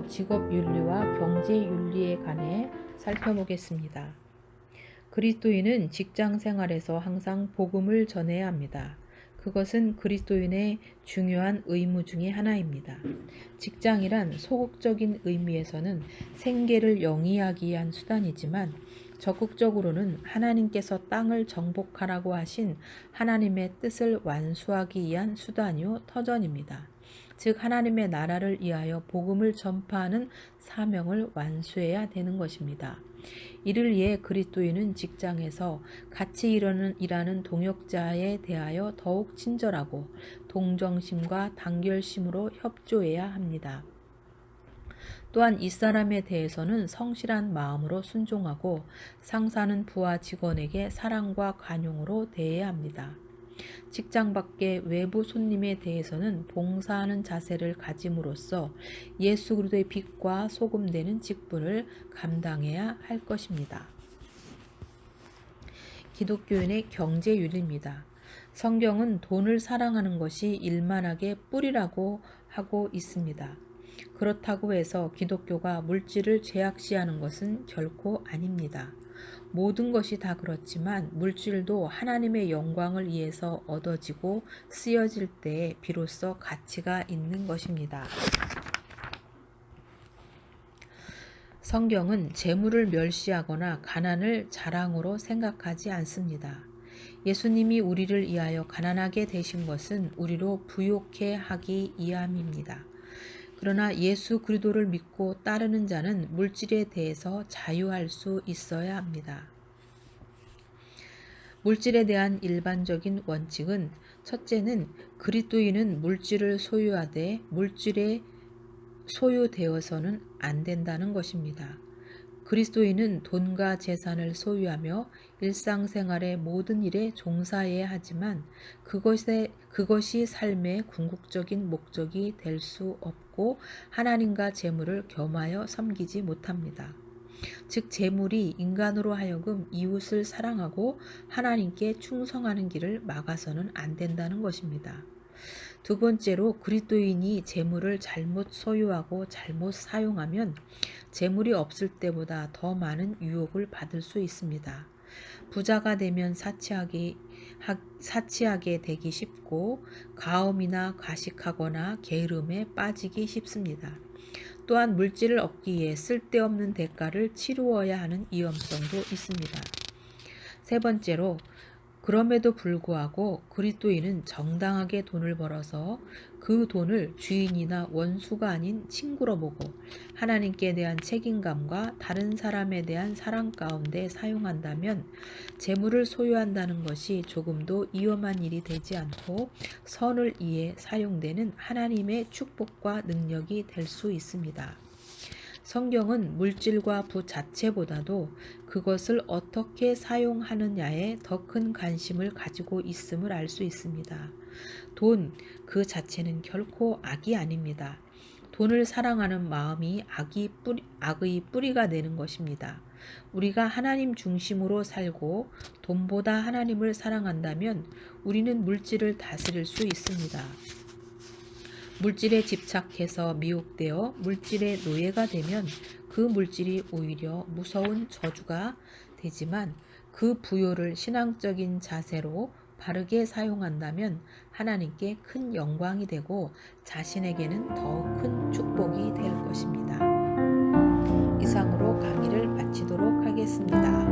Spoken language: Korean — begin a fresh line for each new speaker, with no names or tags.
이어서 직업윤리와 경제윤리에 관해 살펴보겠습니다. 그리스도인은 직장 생활에서 항상 복음을 전해야 합니다. 그것은 그리스도인의 중요한 의무 중의 하나입니다. 직장이란 소극적인 의미에서는 생계를 영위하기 위한 수단이지만 적극적으로는 하나님께서 땅을 정복하라고 하신 하나님의 뜻을 완수하기 위한 수단이요 터전입니다. 즉 하나님의 나라를 위하여 복음을 전파하는 사명을 완수해야 되는 것입니다. 이를 위해 그리스도인은 직장에서 같이 일하는 동역자에 대하여 더욱 친절하고 동정심과 단결심으로 협조해야 합니다. 또한 이 사람에 대해서는 성실한 마음으로 순종하고 상사는 부하 직원에게 사랑과 관용으로 대해야 합니다. 직장 밖의 외부 손님에 대해서는 봉사하는 자세를 가짐으로써 예수 그리스도의 빛과 소금 되는 직분을 감당해야 할 것입니다. 기독교인의 경제윤리입니다. 성경은 돈을 사랑하는 것이 일만하게 뿌리라고 하고 있습니다. 그렇다고 해서 기독교가 물질을 죄악시하는 것은 결코 아닙니다. 모든 것이 다 그렇지만 물질도 하나님의 영광을 위해서 얻어지고 쓰여질 때에 비로소 가치가 있는 것입니다. 성경은 재물을 멸시하거나 가난을 자랑으로 생각하지 않습니다. 예수님이 우리를 위하여 가난하게 되신 것은 우리로 부욕해 하기 위함입니다. 그러나 예수 그리스도를 믿고 따르는 자는 물질에 대해서 자유할 수 있어야 합니다. 물질에 대한 일반적인 원칙은 첫째는 그리스도인은 물질을 소유하되 물질에 소유되어서는 안 된다는 것입니다. 그리스도인은 돈과 재산을 소유하며 일상생활의 모든 일에 종사해야 하지만 그것이 삶의 궁극적인 목적이 될 수 없고 하나님과 재물을 겸하여 섬기지 못합니다. 즉 재물이 인간으로 하여금 이웃을 사랑하고 하나님께 충성하는 길을 막아서는 안 된다는 것입니다. 두 번째로 그리스도인이 재물을 잘못 소유하고 잘못 사용하면 재물이 없을 때보다 더 많은 유혹을 받을 수 있습니다. 부자가 되면 사치하게 되기 쉽고 가음이나 과식하거나 게으름에 빠지기 쉽습니다. 또한 물질을 얻기 위해 쓸데없는 대가를 치루어야 하는 위험성도 있습니다. 세 번째로 그럼에도 불구하고 그리스도인은 정당하게 돈을 벌어서 그 돈을 주인이나 원수가 아닌 친구로 보고 하나님께 대한 책임감과 다른 사람에 대한 사랑 가운데 사용한다면 재물을 소유한다는 것이 조금도 위험한 일이 되지 않고 선을 위해 사용되는 하나님의 축복과 능력이 될 수 있습니다. 성경은 물질과 부 자체보다도 그것을 어떻게 사용하느냐에 더 큰 관심을 가지고 있음을 알 수 있습니다. 돈 그 자체는 결코 악이 아닙니다. 돈을 사랑하는 마음이 악의 뿌리가 되는 것입니다. 우리가 하나님 중심으로 살고 돈보다 하나님을 사랑한다면 우리는 물질을 다스릴 수 있습니다. 물질에 집착해서 미혹되어 물질의 노예가 되면 그 물질이 오히려 무서운 저주가 되지만 그 부요를 신앙적인 자세로 바르게 사용한다면 하나님께 큰 영광이 되고 자신에게는 더욱 큰 축복이 될 것입니다. 이상으로 강의를 마치도록 하겠습니다.